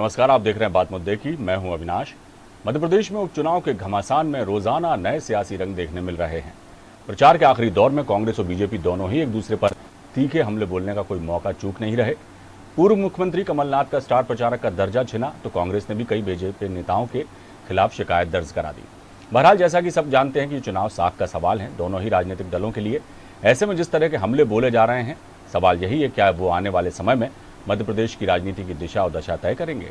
नमस्कार, आप देख रहे हैं बात मुद्दे की। मैं हूं अविनाश। मध्य प्रदेश में उपचुनाव के घमासान में रोजाना नए सियासी रंग देखने मिल रहे हैं। प्रचार के आखिरी दौर में कांग्रेस और बीजेपी दोनों ही एक दूसरे पर तीखे हमले बोलने का कोई मौका चूक नहीं रहे। पूर्व मुख्यमंत्री कमलनाथ का स्टार प्रचारक का दर्जा छिना तो कांग्रेस ने भी कई बीजेपी नेताओं के खिलाफ शिकायत दर्ज करा दी। बहरहाल, जैसा कि सब जानते हैं कि चुनाव साख का सवाल है दोनों ही राजनीतिक दलों के लिए। ऐसे में जिस तरह के हमले बोले जा रहे हैं, सवाल यही है क्या वो आने वाले समय में मध्य प्रदेश की राजनीति की दिशा और दशा तय करेंगे।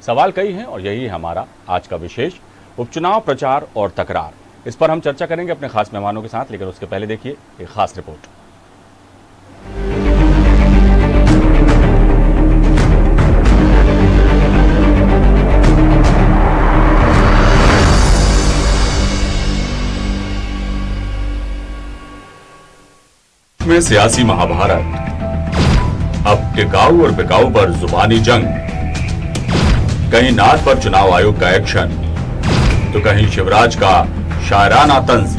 सवाल कई हैं और यही है हमारा आज का विशेष उपचुनाव प्रचार और तकरार। इस पर हम चर्चा करेंगे अपने खास मेहमानों के साथ, लेकिन उसके पहले देखिए एक खास रिपोर्ट। में सियासी महाभारत, अब टिकाऊ और बिकाऊ पर जुबानी जंग, कहीं नाथ पर चुनाव आयोग का एक्शन तो कहीं शिवराज का शायराना तंज।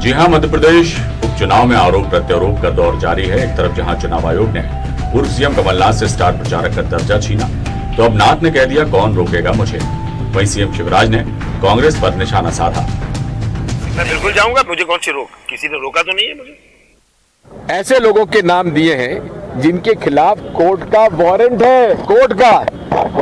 जी हां, मध्य प्रदेश उपचुनाव में आरोप प्रत्यारोप का दौर जारी है। एक तरफ जहां चुनाव आयोग ने पूर्व सीएम कमलनाथ से स्टार प्रचारक का दर्जा छीना, तो अब नाथ ने कह दिया कौन रोकेगा मुझे। वहीं सीएम शिवराज ने कांग्रेस पर निशाना साधा। मैं बिल्कुल जाऊंगा, मुझे कौन सी रोक, किसी ने रोका तो नहीं है मुझे। ऐसे लोगों के नाम दिए हैं जिनके खिलाफ कोर्ट का वारंट है, कोर्ट का,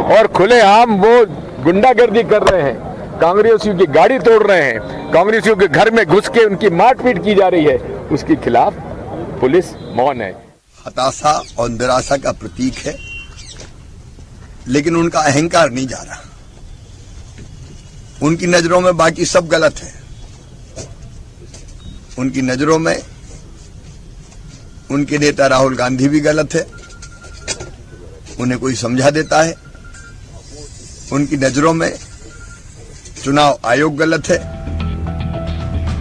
और खुलेआम वो गुंडागर्दी कर रहे हैं, कांग्रेसियों की गाड़ी तोड़ रहे हैं, कांग्रेसियों के घर में घुस के उनकी मारपीट की जा रही है। उसके खिलाफ पुलिस मौन है। हताशा और निराशा का प्रतीक है, लेकिन उनका अहंकार नहीं जा रहा। उनकी नजरों में बाकी सब गलत है। उनकी नजरों में उनके नेता राहुल गांधी भी गलत है, उन्हें कोई समझा देता है। उनकी नजरों में चुनाव आयोग गलत है।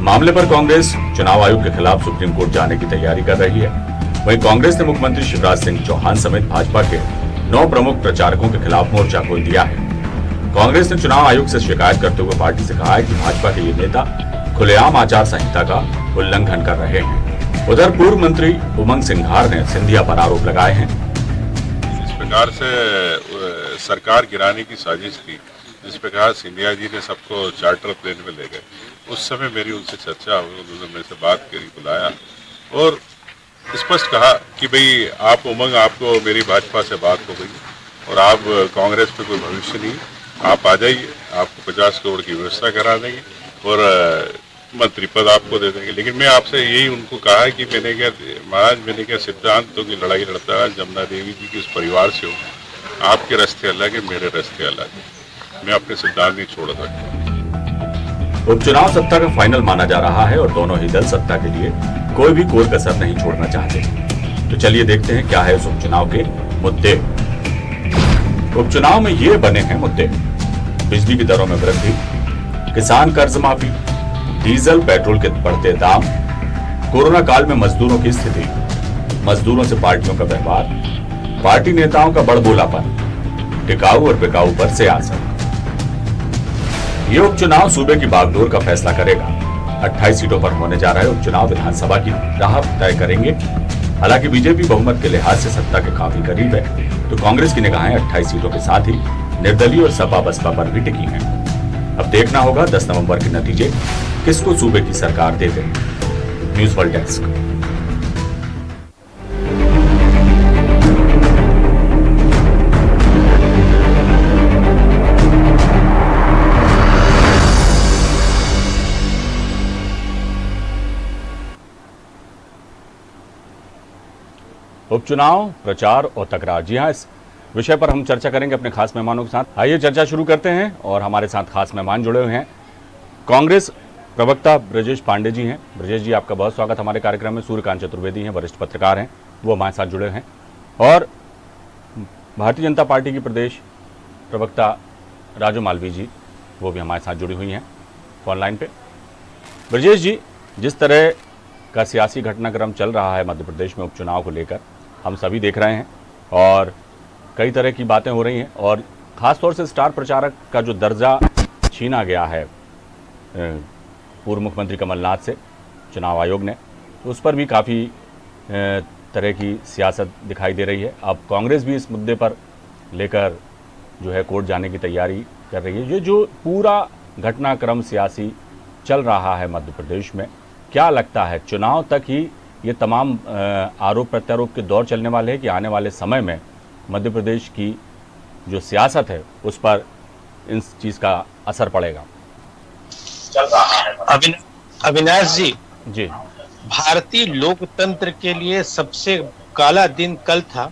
मामले पर कांग्रेस चुनाव आयोग के खिलाफ सुप्रीम कोर्ट जाने की तैयारी कर रही है। वहीं कांग्रेस ने मुख्यमंत्री शिवराज सिंह चौहान समेत भाजपा के 9 प्रमुख प्रचारकों के खिलाफ मोर्चा खोल दिया है। कांग्रेस ने चुनाव आयोग से शिकायत करते हुए पार्टी से कहा है कि भाजपा के ये नेता खुलेआम आचार संहिता का उल्लंघन कर रहे हैं। उधर पूर्व मंत्री उमंग सिंघार ने सिंधिया पर आरोप लगाए हैं। इस प्रकार से सरकार गिराने की साजिश की, जिस प्रकार सिंधिया जी ने सबको चार्टर प्लेन में ले गए, उस समय मेरी उनसे चर्चा हुई। उन्होंने मेरे से बात करी, बुलाया और स्पष्ट कहा कि भाई आप उमंग, आपको मेरी भाजपा से बात हो गई और आप कांग्रेस पे कोई भविष्य नहीं, आप आ जाइए, आपको 50 करोड़ की व्यवस्था करा देंगे और मंत्री पद आपको दे देंगे। लेकिन मैं आपसे यही उनको कहा है कि मैंने क्या महाराज, मैंने क्या सिद्धांतों की लड़ाई लड़ता है, जमुना देवी जी के उस परिवार से हूँ। आपके रास्ते अलग है, मेरे रास्ते अलग है, मैं अपने सिद्धांत नहीं छोड़ सकता। उपचुनाव सत्ता का फाइनल माना जा रहा है और दोनों ही दल सत्ता के लिए कोई भी कोर कसर नहीं छोड़ना चाहते। तो चलिए देखते हैं क्या है उस उपचुनाव के मुद्दे। उपचुनाव में ये बने हैं मुद्दे: बिजली की दरों में वृद्धि, किसान कर्ज माफी, डीजल पेट्रोल के बढ़ते दाम, कोरोना काल में मजदूरों की स्थिति, मजदूरों से पार्टियों का व्यवहार, पार्टी नेताओं का बड़बोलापन, टिकाऊ और बिकाऊ पर सियासत। ये उपचुनाव सूबे की बागडोर का फैसला करेगा। 28 सीटों पर होने जा रहे उपचुनाव विधानसभा की राह तय करेंगे। हालांकि बीजेपी बहुमत के लिहाज से सत्ता के काफी करीब है, तो कांग्रेस की निगाहें 28 सीटों के साथ ही निर्दलीय और सपा बसपा पर भी टिकी हैं। अब देखना होगा 10 नवंबर के नतीजे किसको सूबे की सरकार देते हैं। News world desk. उपचुनाव प्रचार और तकरार, जी हां, इस विषय पर हम चर्चा करेंगे अपने खास मेहमानों के साथ। आइए चर्चा शुरू करते हैं और हमारे साथ खास मेहमान जुड़े हुए हैं। कांग्रेस प्रवक्ता ब्रजेश पांडे जी हैं। ब्रजेश जी, आपका बहुत स्वागत हमारे कार्यक्रम में। सूर्यकांत चतुर्वेदी हैं, वरिष्ठ पत्रकार हैं, वो हमारे साथ जुड़े हैं। और भारतीय जनता पार्टी की प्रदेश प्रवक्ता राजू मालवी जी, वो भी हमारे साथ जुड़ी हुई हैं ऑनलाइन पे। ब्रजेश जी, जिस तरह का सियासी घटनाक्रम चल रहा है मध्य प्रदेश में उपचुनाव को लेकर, हम सभी देख रहे हैं और कई तरह की बातें हो रही हैं, और ख़ासतौर से स्टार प्रचारक का जो दर्जा छीना गया है पूर्व मुख्यमंत्री कमलनाथ से चुनाव आयोग ने, तो उस पर भी काफ़ी तरह की सियासत दिखाई दे रही है। अब कांग्रेस भी इस मुद्दे पर लेकर जो है कोर्ट जाने की तैयारी कर रही है। ये जो पूरा घटनाक्रम सियासी चल रहा है मध्य प्रदेश में, क्या लगता है चुनाव तक ही ये तमाम आरोप प्रत्यारोप के दौर चलने वाले हैं कि आने वाले समय में मध्य प्रदेश की जो सियासत है उस पर इन चीज़ का असर पड़ेगा? अविनाश जी, भारतीय लोकतंत्र के लिए सबसे काला दिन कल था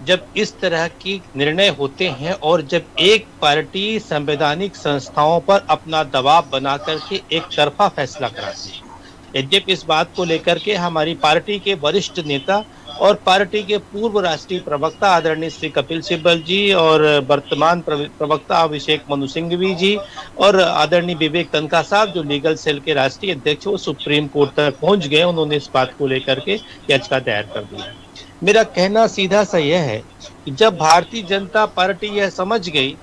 जब इस तरह की निर्णय होते हैं और जब एक पार्टी संवैधानिक संस्थाओं पर अपना दबाव बना करके एक तरफा फैसला कराती है। यद्यपि इस बात को लेकर के हमारी पार्टी के वरिष्ठ नेता और पार्टी के पूर्व राष्ट्रीय प्रवक्ता आदरणीय श्री कपिल सिब्बल जी और वर्तमान प्रवक्ता अभिषेक मनु सिंघवी जी और आदरणीय विवेक तनखा साहब जो लीगल सेल के राष्ट्रीय अध्यक्ष वो सुप्रीम कोर्ट तक पहुंच गए। उन्होंने इस बात को लेकर के याचिका दायर कर दी। मेरा कहना सीधा सा यह है कि जब भारतीय जनता पार्टी यह समझ गई,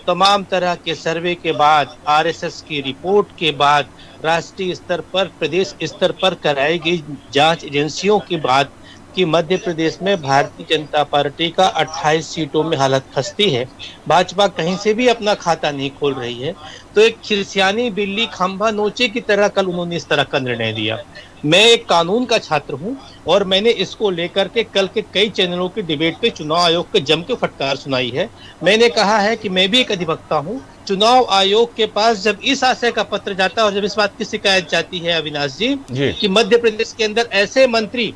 तमाम तरह के सर्वे के बाद, आरएसएस की रिपोर्ट के बाद, राष्ट्रीय स्तर पर, प्रदेश स्तर पर कराई गई जांच एजेंसियों की बात कि मध्य प्रदेश में भारतीय जनता पार्टी का 28 सीटों में हालत खस्ती है, भाजपा कहीं से भी अपना खाता नहीं खोल रही है, तो एक खिरसियानी बिल्ली खंभा नोचे की तरह कल उन्होंने इस तरह का निर्णय दिया। मैं एक कानून का छात्र हूं और मैंने इसको लेकर के कल के कई चैनलों की डिबेट पे चुनाव आयोग के जम के फटकार सुनाई है। मैंने कहा है कि मैं भी एक अधिवक्ता हूं, चुनाव आयोग के पास जब इस आशय का पत्र जाता है और जब इस बात की शिकायत जाती है अविनाश जी कि मध्य प्रदेश के अंदर ऐसे मंत्री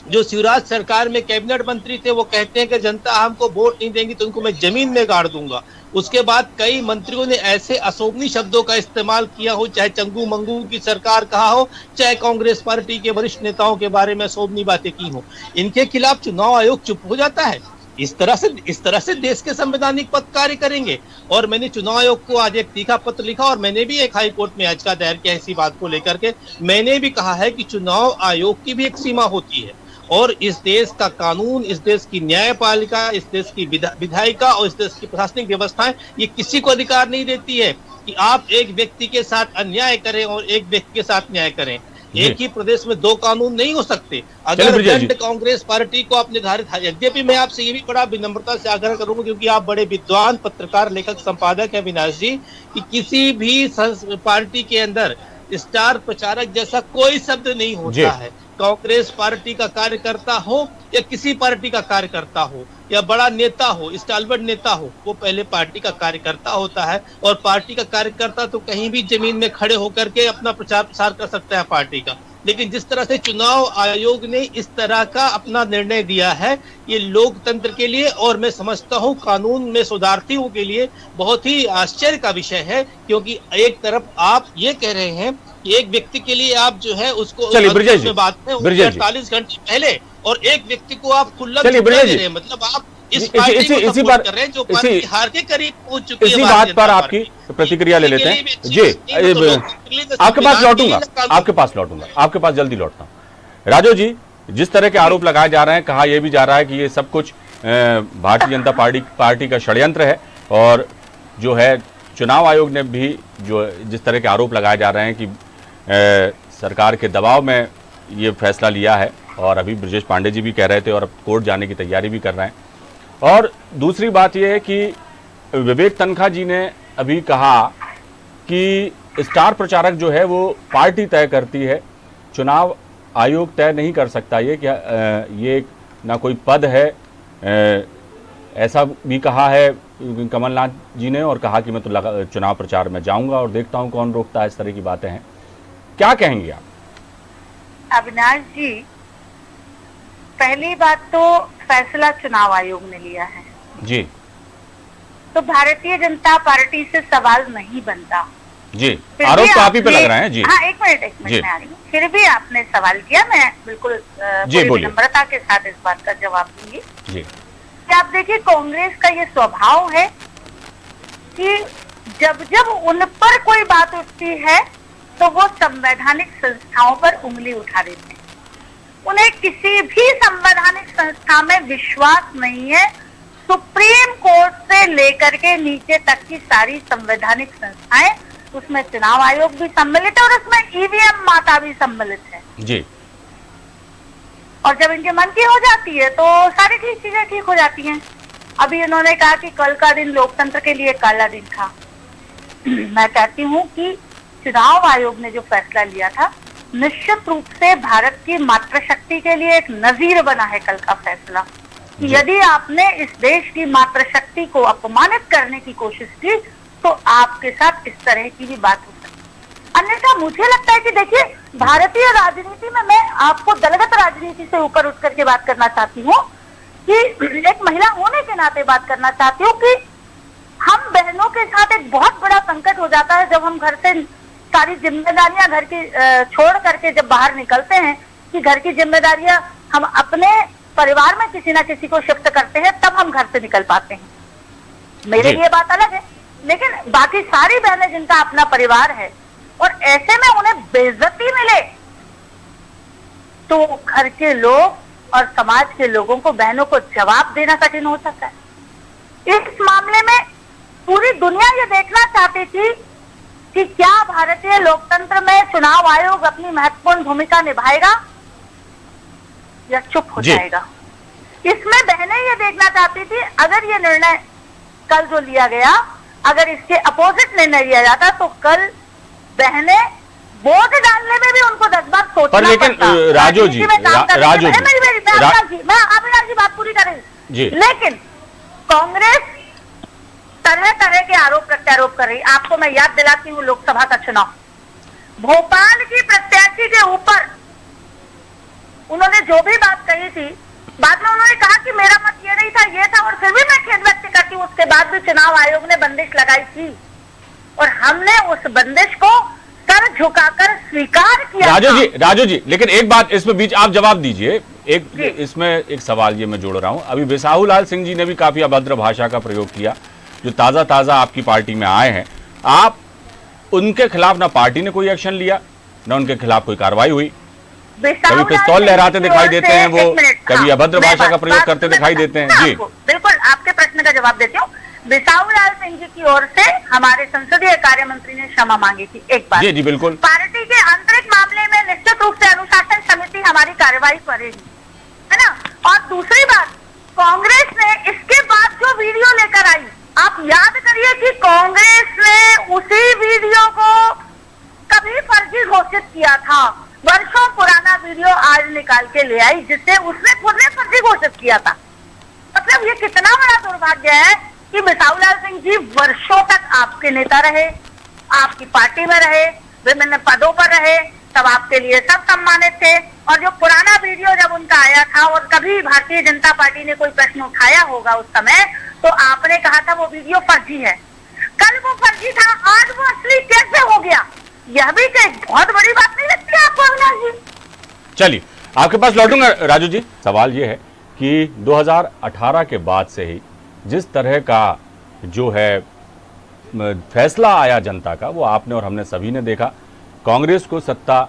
जो शिवराज सरकार में कैबिनेट मंत्री थे वो कहते हैं कि जनता हमको वोट नहीं देंगी तो उनको मैं जमीन में गाड़ दूंगा। उसके बाद कई मंत्रियों ने ऐसे अशोभनीय शब्दों का इस्तेमाल किया हो, चाहे चंगू मंगू की सरकार कहा हो, चाहे कांग्रेस पार्टी के वरिष्ठ नेताओं के बारे में अशोभनीय बातें की हो, इनके खिलाफ चुनाव आयोग चुप हो जाता है। इस तरह से देश के संवैधानिक पद कार्य करेंगे। और मैंने चुनाव आयोग को आज एक तीखा पत्र लिखा और मैंने भी एक हाई कोर्ट में याचिका दायर किया इसी बात को लेकर के। मैंने भी कहा है कि चुनाव आयोग की भी एक सीमा होती है और इस देश का कानून, इस देश की न्यायपालिका, इस देश की विधायिका और इस देश की प्रशासनिक व्यवस्थाएं ये किसी को अधिकार नहीं देती है कि आप एक व्यक्ति के साथ अन्याय करें और एक व्यक्ति के साथ न्याय करें। एक ही प्रदेश में दो कानून नहीं हो सकते। अगर दंड कांग्रेस पार्टी को आप निर्धारित, यद्यपि मैं आपसे ये भी बड़ा विनम्रता से आग्रह करूंगा क्योंकि आप बड़े विद्वान पत्रकार, लेखक, संपादक है अविनाश जी, कि किसी भी पार्टी के अंदर स्टार प्रचारक जैसा कोई शब्द नहीं होता है। कांग्रेस पार्टी का कार्यकर्ता हो या किसी पार्टी का कार्यकर्ता हो या बड़ा नेता हो, स्टालवर्ड नेता हो, वो पहले पार्टी का कार्यकर्ता होता है और पार्टी का कार्यकर्ता तो कहीं भी जमीन में खड़े होकर के अपना प्रचार प्रसार कर सकता है पार्टी का। लेकिन जिस तरह से चुनाव आयोग ने इस तरह का अपना निर्णय दिया है, ये लोकतंत्र के लिए और मैं समझता हूँ कानून में सुधारथियों के लिए बहुत ही आश्चर्य का विषय है। क्योंकि एक तरफ आप ये कह रहे हैं कि एक व्यक्ति के लिए आप जो है उसको 48 घंटे पहले और एक व्यक्ति को आप खुला दे रहे हैं, मतलब आप इस पार्टी को सपोर्ट कर रहे हैं जो पार्टी हार के करीब पहुंच चुकी है। इसी बात पर आपकी प्रतिक्रिया ले लेते हैं जी। आपके पास लौटूंगा, जल्दी लौटता हूं। राजू जी, जिस तरह के आरोप लगाए जा रहे हैं, कहा यह भी जा रहा है कि ये सब कुछ भारतीय जनता पार्टी का षड्यंत्र है और जो है चुनाव आयोग ने भी जो जिस तरह के आरोप लगाए जा रहे हैं कि सरकार के दबाव में ये फैसला लिया है और अभी ब्रजेश पांडे जी भी कह रहे थे और अब कोर्ट जाने की तैयारी भी कर रहे हैं। और दूसरी बात यह है कि विवेक तनखा जी ने अभी कहा कि स्टार प्रचारक जो है वो पार्टी तय करती है, चुनाव आयोग तय नहीं कर सकता। ये क्या ये ना कोई पद है, ऐसा भी कहा है कमलनाथ जी ने और कहा कि मैं तो चुनाव प्रचार में जाऊंगा और देखता हूं कौन रोकता है। इस तरह की बातें हैं, क्या कहेंगे आप? अविनाश जी, पहली बात तो फैसला चुनाव आयोग ने लिया है जी, तो भारतीय जनता पार्टी से सवाल नहीं बनता जी। आरोप तो आप ही पे लग रहे हैं जी। हाँ, एक मिनट में आ रही हूँ। फिर भी आपने सवाल किया, मैं बिल्कुल विनम्रता के साथ इस बात का जवाब दूंगी जी। आप देखिए, कांग्रेस का ये स्वभाव है कि जब जब उन पर कोई बात उठती है तो वो संवैधानिक संस्थाओं पर उंगली उठा देते हैं। उन्हें किसी भी संवैधानिक संस्था में विश्वास नहीं है। सुप्रीम कोर्ट से लेकर के नीचे तक की सारी संवैधानिक संस्थाएं, उसमें चुनाव आयोग भी सम्मिलित है और उसमें ईवीएम माता भी सम्मिलित है जी। और जब इनके मन की हो जाती है तो सारी चीजें ठीक हो जाती हैं। अभी इन्होंने कहा कि कल का दिन लोकतंत्र के लिए काला दिन था। मैं कहती हूँ कि चुनाव आयोग ने जो फैसला लिया था निश्चित रूप से भारत की मातृशक्ति के लिए एक नजीर बना है कल का फैसला, कि यदि आपने इस देश की मातृशक्ति को अपमानित करने की कोशिश की तो आपके साथ इस तरह की भी बात हो सकती है। अन्यथा मुझे लगता है कि देखिए, भारतीय राजनीति में मैं आपको दलगत राजनीति से ऊपर उठ करके बात करना चाहती हूँ, कि एक महिला होने के नाते बात करना चाहती हूँ कि हम बहनों के साथ एक बहुत बड़ा संकट हो जाता है जब हम घर से सारी जिम्मेदारियां घर की छोड़ करके जब बाहर निकलते हैं, कि घर की जिम्मेदारियां हम अपने परिवार में किसी ना किसी को शिफ्ट करते हैं, तब हम घर से निकल पाते हैं। मेरे लिए बात अलग है, लेकिन बाकी सारी बहनें जिनका अपना परिवार है और ऐसे में उन्हें बेइज्जती मिले तो घर के लोग और समाज के लोगों को, बहनों को जवाब देना कठिन हो सकता है। इस मामले में पूरी दुनिया ये देखना चाहती थी कि क्या भारतीय लोकतंत्र में चुनाव आयोग अपनी महत्वपूर्ण भूमिका निभाएगा या चुप हो जाएगा। इसमें बहनें ये देखना चाहती थी अगर ये निर्णय कल जो लिया गया, अगर इसके अपोजिट निर्णय लिया जाता तो कल बहनें वोट डालने में भी उनको 10 बार सोचना पर लेकिन राजू जी, मैं अविनाश जी बात पूरी करें जी। लेकिन कांग्रेस तरह तरह के आरोप प्रत्यारोप कर रही। आपको मैं याद दिलाती हूँ लोकसभा का चुनाव, भोपाल की प्रत्याशी के ऊपर उन्होंने जो भी बात कही थी, बाद में उन्होंने कहा कि मेरा मत ये नहीं था, ये था, और फिर भी मैं खेद व्यक्त करती हूँ। उसके बाद भी चुनाव आयोग ने बंदिश लगाई थी और हमने उस बंदिश को सर झुकाकर स्वीकार किया। राजू जी, लेकिन एक बात इसमें बीच आप जवाब दीजिए। इसमें एक सवाल ये मैं जोड़ रहा हूं। अभी बिसाहू लाल सिंह जी ने भी काफी अभद्र भाषा का प्रयोग किया, जो ताजा आपकी पार्टी में आए हैं। आप उनके खिलाफ ना पार्टी ने कोई एक्शन लिया, ना उनके खिलाफ कोई कार्रवाई हुई। कभी पिस्तौल लहराते दिखाई देते हैं वो, कभी अभद्र भाषा का प्रयोग करते दिखाई देते हैं। जी बिल्कुल, आपके प्रश्न का जवाब देती हूँ। बिसाहू लाल सिंह जी की ओर से हमारे संसदीय कार्य मंत्री ने क्षमा मांगी थी एक बार। जी बिल्कुल। पार्टी के आंतरिक मामले में निश्चित रूप से अनुशासन समिति हमारी कार्रवाई करेगी, है ना। और दूसरी बात, कांग्रेस ने इसके बाद जो वीडियो लेकर आई, आप याद करिए कि कांग्रेस ने उसी वीडियो को कभी फर्जी घोषित किया था। वर्षों पुराना वीडियो आज निकाल के ले आई, जिससे उसने खुद ने फर्जी घोषित किया था। मतलब ये कितना बड़ा दुर्भाग्य है कि बिसाहू लाल सिंह जी वर्षों तक आपके नेता रहे, आपकी पार्टी में रहे, विभिन्न पदों पर रहे, तब आपके लिए सब सम्मानित थे। और जो पुराना वीडियो जब उनका आया था और कभी भारतीय जनता पार्टी ने कोई प्रश्न उठाया होगा उस समय, तो आपने कहा था वो वीडियो फर्जी है। कल वो फर्जी था, आज वो असली कैसे हो गया? यह भी एक बहुत बड़ी बात नहीं लगती है आपको अविनाश जी? चलिए आपके पास लौटूंगा राजू जी। सवाल ये है कि 2018 के बाद से ही जिस तरह का जो है फैसला आया जनता का, वो आपने और हमने सभी ने देखा। कांग्रेस को सत्ता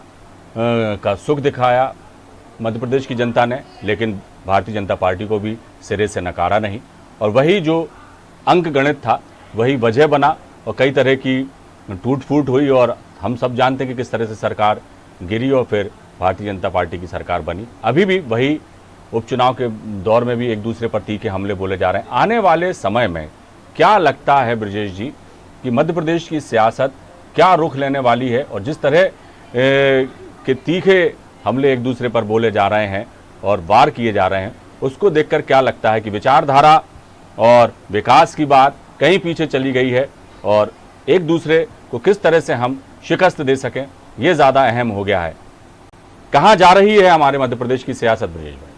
का सुख दिखाया मध्य प्रदेश की जनता ने, लेकिन भारतीय जनता पार्टी को भी सिरे से नकारा नहीं। और वही जो अंक गणित था वही वजह बना और कई तरह की टूट फूट हुई। और हम सब जानते हैं कि किस तरह से सरकार गिरी और फिर भारतीय जनता पार्टी की सरकार बनी। अभी भी वही उपचुनाव के दौर में भी एक दूसरे पर तीखे हमले बोले जा रहे हैं। आने वाले समय में क्या लगता है ब्रजेश जी कि मध्य प्रदेश की सियासत क्या रुख लेने वाली है? और जिस तरह के तीखे हमले एक दूसरे पर बोले जा रहे हैं और वार किए जा रहे हैं, उसको देखकर क्या लगता है कि विचारधारा और विकास की बात कहीं पीछे चली गई है और एक दूसरे को किस तरह से हम शिकस्त दे सकें, ये ज़्यादा अहम हो गया है? कहाँ जा रही है हमारे मध्य प्रदेश की सियासत ब्रजेश भाई?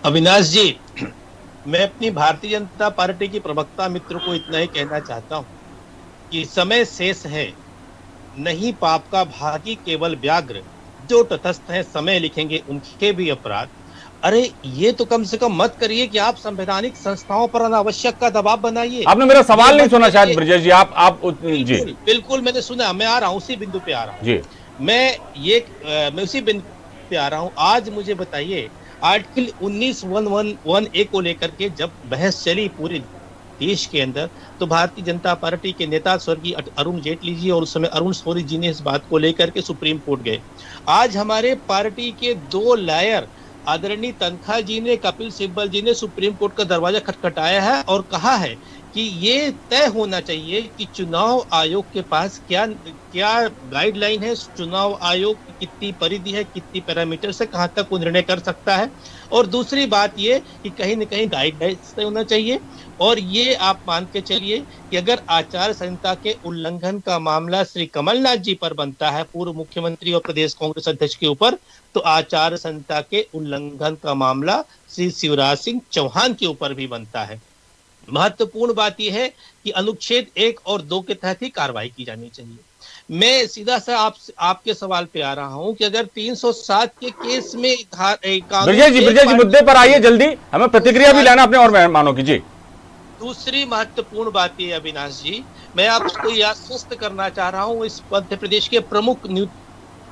अविनाश जी, मैं अपनी भारतीय जनता पार्टी की प्रवक्ता मित्र को इतना ही कहना चाहता हूं कि समय शेष है, नहीं पाप का भागी केवल व्याग्र, जो तटस्थ है समय लिखेंगे उनके भी अपराध। अरे ये तो कम से कम मत करिए कि आप संवैधानिक संस्थाओं पर अनावश्यक का दबाव बनाइए। आपने मेरा सवाल नहीं सुना शायद ब्रजेश जी। आप जी बिल्कुल मैंने सुना, मैं आ रहा हूँ उसी बिंदु पे आ रहा हूँ जी। मैं उसी बिंदु पे आ रहा हूँ। आज मुझे बताइए, आर्टिकल 19(1)(1)(a) को लेकर के जब बहस चली पूरी देश के अंदर, तो भारतीय जनता पार्टी के नेता स्वर्गीय अरुण जेटली जी और उस समय अरुण शौरी जी ने इस बात को लेकर के सुप्रीम कोर्ट गए। आज हमारे पार्टी के 2 लॉयर आदरणीय तनखा जी ने, कपिल सिब्बल जी ने सुप्रीम कोर्ट का दरवाजा खटखटाया है और कहा है कि ये तय होना चाहिए कि चुनाव आयोग के पास क्या गाइडलाइन है, चुनाव आयोग की कितनी परिधि है, कितनी पैरामीटर से कहां तक वो निर्णय कर सकता है। और दूसरी बात ये कि कहीं न कहीं गाइडलाइन तय होना चाहिए। और ये आप मान के चलिए कि अगर आचार संहिता के उल्लंघन का मामला श्री कमलनाथ जी पर बनता है, पूर्व मुख्यमंत्री और प्रदेश कांग्रेस अध्यक्ष के ऊपर, तो आचार संहिता के उल्लंघन का मामला श्री शिवराज सिंह चौहान के ऊपर भी बनता है। महत्वपूर्ण बात यह है कि अनुच्छेद 1 और 2 के तहत ही कार्रवाई की जानी चाहिए। मैं सीधा सा आपके सवाल पे आ रहा हूं कि अगर 307 के केस में ब्रजेश जी मुद्दे पर आइए, जल्दी हमें प्रतिक्रिया भी लेना अपने और मेहमानों की। जी, दूसरी महत्वपूर्ण बात यह अविनाश जी, मैं आपको यह आश्वस्त करना चाह रहा हूं इस मध्य प्रदेश के प्रमुख न्यूज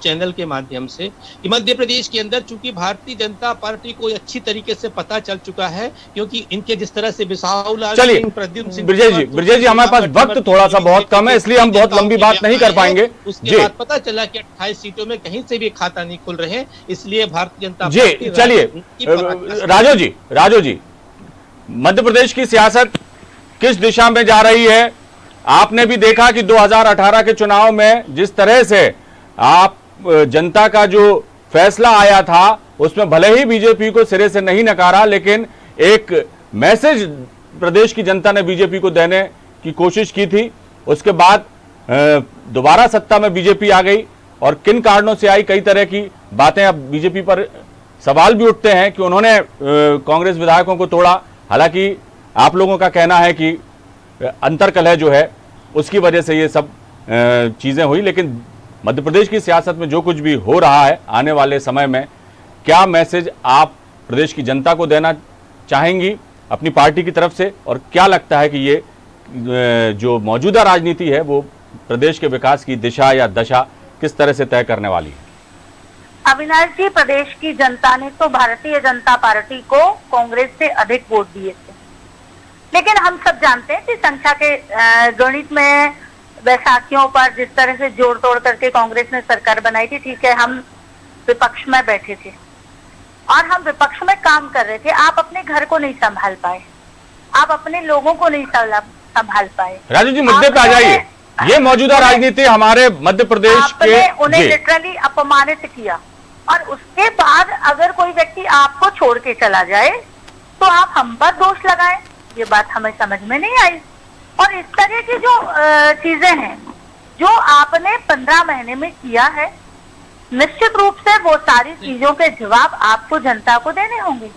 चैनल के माध्यम से कि मध्य प्रदेश के अंदर चूंकि भारतीय जनता पार्टी को अच्छी तरीके से पता चल चुका है, क्योंकि इनके जिस तरह से विशाल सिंह, प्रद्युम्न सिंह, ब्रजेश जी हमारे पास वक्त थोड़ा सा बहुत कम है, इसलिए हम बहुत लंबी बात नहीं कर पाएंगे। उसके बाद पता चला कि 28 सीटों में कहीं से भी खाता नहीं खुल रहे हैं, इसलिए भारतीय जनता जी, चलिए राजू जी, मध्य प्रदेश की सियासत किस दिशा में जा रही है? आपने भी देखा कि 2018 के चुनाव में जिस तरह से आप जनता का जो फैसला आया था उसमें भले ही बीजेपी को सिरे से नहीं नकारा, लेकिन एक मैसेज प्रदेश की जनता ने बीजेपी को देने की कोशिश की थी। उसके बाद दोबारा सत्ता में बीजेपी आ गई और किन कारणों से आई, कई तरह की बातें अब बीजेपी पर सवाल भी उठते हैं कि उन्होंने कांग्रेस विधायकों को तोड़ा। हालांकि आप लोगों का कहना है कि अंतर्कलह जो है उसकी वजह से ये सब चीजें हुई, लेकिन मध्य प्रदेश की सियासत में जो कुछ भी हो रहा है आने वाले समय में, क्या मैसेज आप प्रदेश की जनता को देना चाहेंगी अपनी पार्टी की तरफ से, और क्या लगता है कि ये जो मौजूदा राजनीति है वो प्रदेश के विकास की दिशा या दशा किस तरह से तय करने वाली है? अविनाश जी, प्रदेश की जनता ने तो भारतीय जनता पार्टी को कांग्रेस से अधिक वोट दिए थे, लेकिन हम सब जानते हैं कि संख्या के गणित में बैसाखियों पर जिस तरह से जोड़ तोड़ करके कांग्रेस ने सरकार बनाई थी, ठीक है, हम विपक्ष में बैठे थे और हम विपक्ष में काम कर रहे थे। आप अपने घर को नहीं संभाल पाए, आप अपने लोगों को नहीं संभाल पाए। राजू जी मुद्दे पे आ जाइए। ये मौजूदा राजनीति हमारे मध्य प्रदेश के उन्हें लिटरली अपमानित किया, और उसके बाद अगर कोई व्यक्ति आपको छोड़ के चला जाए तो आप हम पर दोष लगाएं, ये बात हमें समझ में नहीं आई। और इस तरह की जो चीजें हैं जो आपने 15 महीने में किया है, निश्चित रूप से वो सारी चीजों के जवाब आपको जनता को देने होंगे।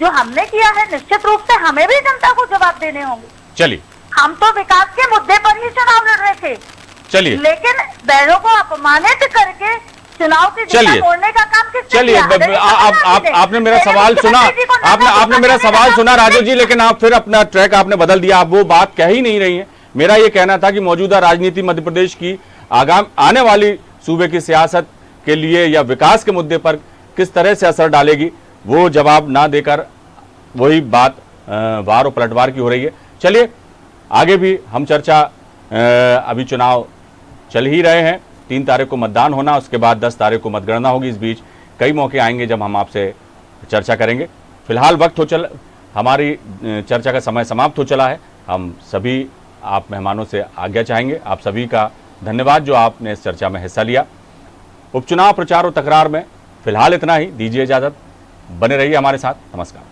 जो हमने किया है निश्चित रूप से हमें भी जनता को जवाब देने होंगे। चलिए, हम तो विकास के मुद्दे पर ही चुनाव लड़ रहे थे, चलिए, लेकिन बहनों को अपमानित करके चुनाव की दिशा मोड़ने का काम किसने चलिए, आपने मेरा सवाल सुना, आपने मेरा सवाल सुना राजू जी, लेकिन आप फिर अपना ट्रैक आपने बदल दिया, आप वो बात कह ही नहीं रही है। मेरा ये कहना था कि मौजूदा राजनीति मध्य प्रदेश की आने वाली सूबे की सियासत के लिए या विकास के मुद्दे पर किस तरह से असर डालेगी, वो जवाब ना देकर वही बात वार और पलटवार की हो रही है। चलिए आगे भी हम चर्चा, अभी चुनाव चल ही रहे हैं, 3 तारीख को मतदान होना, उसके बाद 10 तारीख को मतगणना होगी। इस बीच कई मौके आएंगे जब हम आपसे चर्चा करेंगे। फिलहाल हमारी चर्चा का समय समाप्त हो चला है। हम सभी आप मेहमानों से आज्ञा चाहेंगे। आप सभी का धन्यवाद जो आपने इस चर्चा में हिस्सा लिया। उपचुनाव प्रचार और तकरार में फिलहाल इतना ही, दीजिए इजाजत, बने रहिए हमारे साथ। नमस्कार।